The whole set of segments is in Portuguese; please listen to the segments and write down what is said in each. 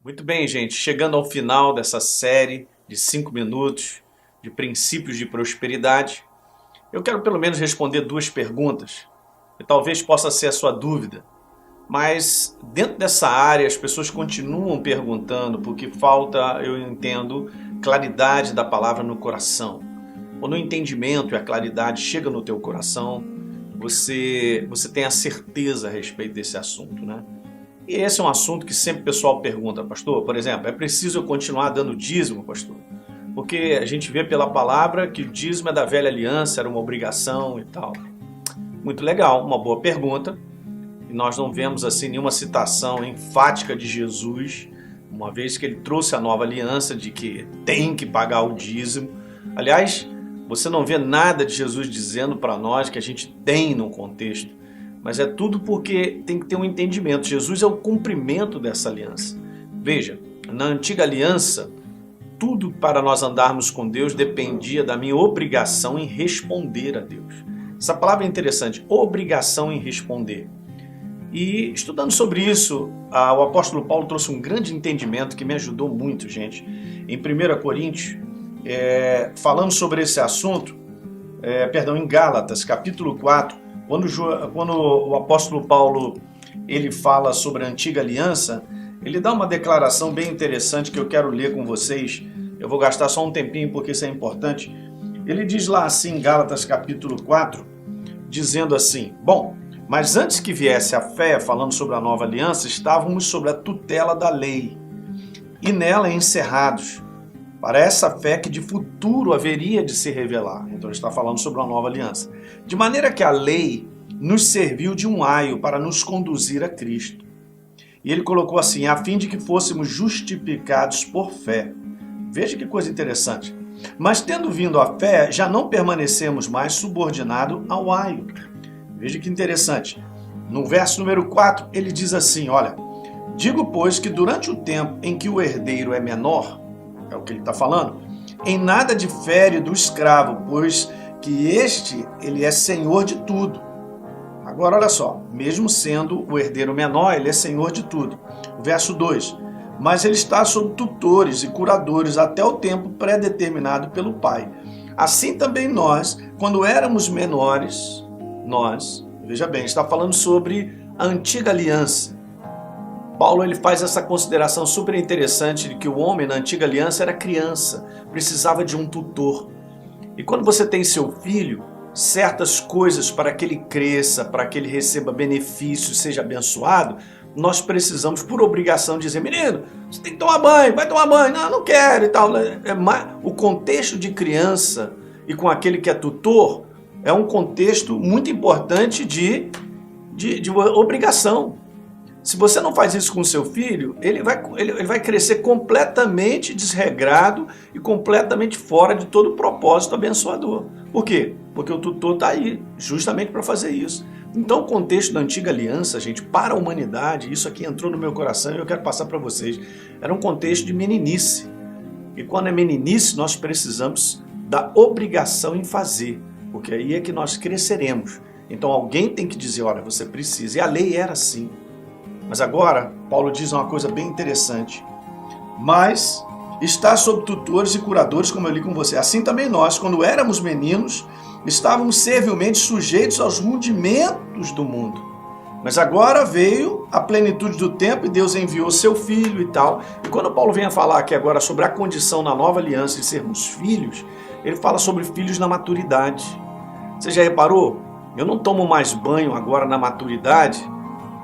Muito bem, gente. Chegando ao final dessa série de 5 minutos de princípios de prosperidade, eu quero pelo menos responder 2 perguntas, que talvez possa ser a sua dúvida. Mas dentro dessa área as pessoas continuam perguntando porque falta, eu entendo, claridade da palavra no coração. Quando o entendimento e a claridade chegam no teu coração, você tem a certeza a respeito desse assunto, né? E esse é um assunto que sempre o pessoal pergunta, pastor, por exemplo, é preciso eu continuar dando dízimo, pastor? Porque a gente vê pela palavra que o dízimo é da velha aliança, era uma obrigação e tal. Muito legal, uma boa pergunta. E nós não vemos assim nenhuma citação enfática de Jesus, uma vez que ele trouxe a nova aliança de que tem que pagar o dízimo. Aliás, você não vê nada de Jesus dizendo para nós que a gente tem no contexto. Mas é tudo porque tem que ter um entendimento. Jesus é o cumprimento dessa aliança. Veja, na antiga aliança, tudo para nós andarmos com Deus dependia da minha obrigação em responder a Deus. Essa palavra é interessante, obrigação em responder. E estudando sobre isso, o apóstolo Paulo trouxe um grande entendimento que me ajudou muito, gente. Em 1 Coríntios, falando sobre esse assunto, em Gálatas, capítulo 4, quando o apóstolo Paulo ele fala sobre a antiga aliança, ele dá uma declaração bem interessante que eu quero ler com vocês. Eu vou gastar só um tempinho porque isso é importante. Ele diz lá assim, em Gálatas capítulo 4, dizendo assim: bom, mas antes que viesse a fé, falando sobre a nova aliança, estávamos sob a tutela da lei e nela encerrados, para essa fé que de futuro haveria de se revelar. Então ele está falando sobre uma nova aliança. De maneira que a lei nos serviu de um aio para nos conduzir a Cristo. E ele colocou assim, a fim de que fôssemos justificados por fé. Veja que coisa interessante. Mas tendo vindo a fé, já não permanecemos mais subordinados ao aio. Veja que interessante. No verso número 4, ele diz assim, olha, digo, pois, que durante o tempo em que o herdeiro é menor, é o que ele está falando, em nada difere do escravo, pois que ele é senhor de tudo. Agora olha só, mesmo sendo o herdeiro menor, ele é senhor de tudo. Verso 2, mas ele está sob tutores e curadores até o tempo pré-determinado pelo Pai. Assim também nós, quando éramos menores, veja bem, está falando sobre a antiga aliança. Paulo ele faz essa consideração super interessante de que o homem na antiga aliança era criança, precisava de um tutor. E quando você tem seu filho, certas coisas para que ele cresça, para que ele receba benefícios, seja abençoado, nós precisamos, por obrigação, dizer, menino, você tem que tomar banho, vai tomar banho, não quero e tal. O contexto de criança e com aquele que é tutor é um contexto muito importante de obrigação. Se você não faz isso com o seu filho, ele vai crescer completamente desregrado e completamente fora de todo o propósito abençoador. Por quê? Porque o tutor está aí justamente para fazer isso. Então o contexto da antiga aliança, gente, para a humanidade, isso aqui entrou no meu coração e eu quero passar para vocês, era um contexto de meninice. E quando é meninice, nós precisamos da obrigação em fazer, porque aí é que nós cresceremos. Então alguém tem que dizer, olha, você precisa. E a lei era assim. Mas agora, Paulo diz uma coisa bem interessante. Mas está sob tutores e curadores, como eu li com você. Assim também nós, quando éramos meninos, estávamos servilmente sujeitos aos rudimentos do mundo. Mas agora veio a plenitude do tempo e Deus enviou seu Filho e tal. E quando Paulo vem a falar aqui agora sobre a condição na nova aliança de sermos filhos, ele fala sobre filhos na maturidade. Você já reparou? Eu não tomo mais banho agora na maturidade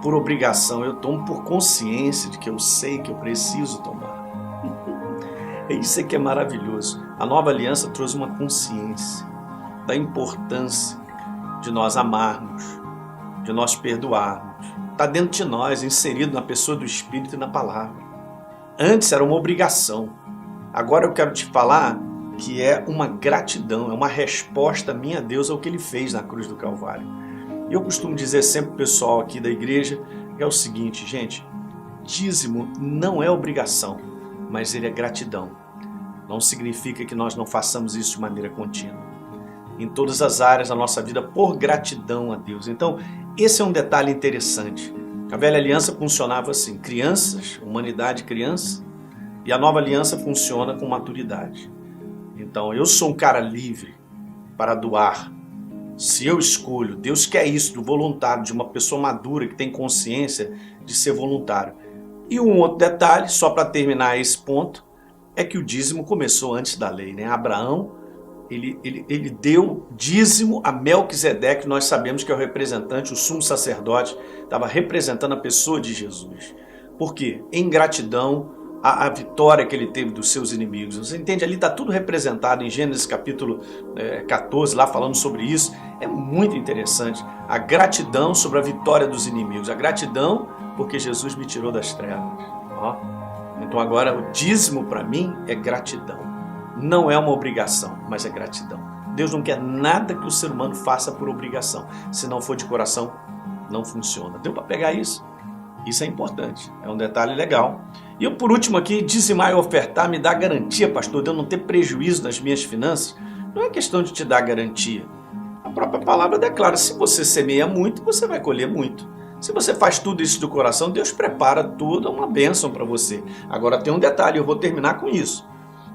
por obrigação, eu tomo por consciência de que eu sei que eu preciso tomar. É isso que é maravilhoso. A nova aliança trouxe uma consciência da importância de nós amarmos, de nós perdoarmos. Está dentro de nós, inserido na pessoa do Espírito e na palavra. Antes era uma obrigação. Agora eu quero te falar que é uma gratidão, é uma resposta minha a Deus ao que Ele fez na cruz do Calvário. E eu costumo dizer sempre pro pessoal aqui da igreja, é o seguinte, gente, dízimo não é obrigação, mas ele é gratidão. Não significa que nós não façamos isso de maneira contínua. Em todas as áreas da nossa vida, por gratidão a Deus. Então, esse é um detalhe interessante. A velha aliança funcionava assim, crianças, humanidade criança, e a nova aliança funciona com maturidade. Então eu sou um cara livre para doar. Se eu escolho, Deus quer isso do voluntário, de uma pessoa madura que tem consciência de ser voluntário. E um outro detalhe, só para terminar esse ponto, é que o dízimo começou antes da lei, né? Abraão, ele deu dízimo a Melquisedeque, nós sabemos que é o representante, o sumo sacerdote, estava representando a pessoa de Jesus. Por quê? Em gratidão à vitória que ele teve dos seus inimigos. Você entende? Ali está tudo representado em Gênesis capítulo 14, lá falando sobre isso. É muito interessante. A gratidão sobre a vitória dos inimigos. A gratidão porque Jesus me tirou das trevas. Ó. Então agora o dízimo para mim é gratidão. Não é uma obrigação, mas é gratidão. Deus não quer nada que o ser humano faça por obrigação. Se não for de coração, não funciona. Deu para pegar isso? Isso é importante, é um detalhe legal. E eu, por último aqui, dizimar e ofertar me dá garantia, pastor, de eu não ter prejuízo nas minhas finanças. Não é questão de te dar garantia. A própria palavra declara, se você semeia muito, você vai colher muito. Se você faz tudo isso do coração, Deus prepara tudo, uma bênção para você. Agora tem um detalhe, eu vou terminar com isso.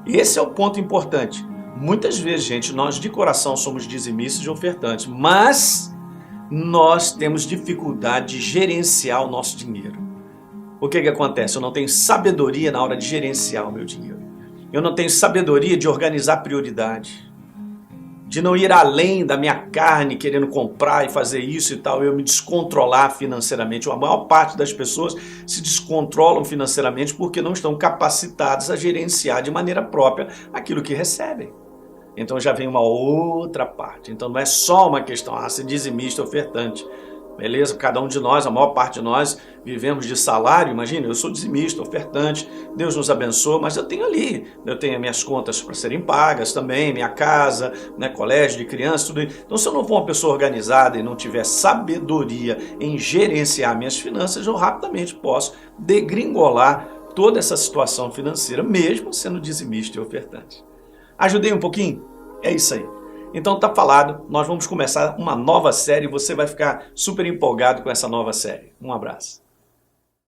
Esse é o ponto importante. Muitas vezes, gente, nós de coração somos dizimistas e ofertantes, mas nós temos dificuldade de gerenciar o nosso dinheiro. O que acontece? Eu não tenho sabedoria na hora de gerenciar o meu dinheiro. Eu não tenho sabedoria de organizar prioridade. De não ir além da minha carne querendo comprar e fazer isso e tal, eu me descontrolar financeiramente. A maior parte das pessoas se descontrolam financeiramente porque não estão capacitadas a gerenciar de maneira própria aquilo que recebem. Então já vem uma outra parte. Então não é só uma questão, ser dizimista, ofertante. Beleza? Cada um de nós, a maior parte de nós, vivemos de salário. Imagina, eu sou dizimista, ofertante, Deus nos abençoa, mas eu tenho as minhas contas para serem pagas também, minha casa, né, colégio de crianças, tudo isso. Então se eu não for uma pessoa organizada e não tiver sabedoria em gerenciar minhas finanças, eu rapidamente posso degringolar toda essa situação financeira, mesmo sendo dizimista e ofertante. Ajudei um pouquinho? É isso aí. Então tá falado, nós vamos começar uma nova série e você vai ficar super empolgado com essa nova série. Um abraço.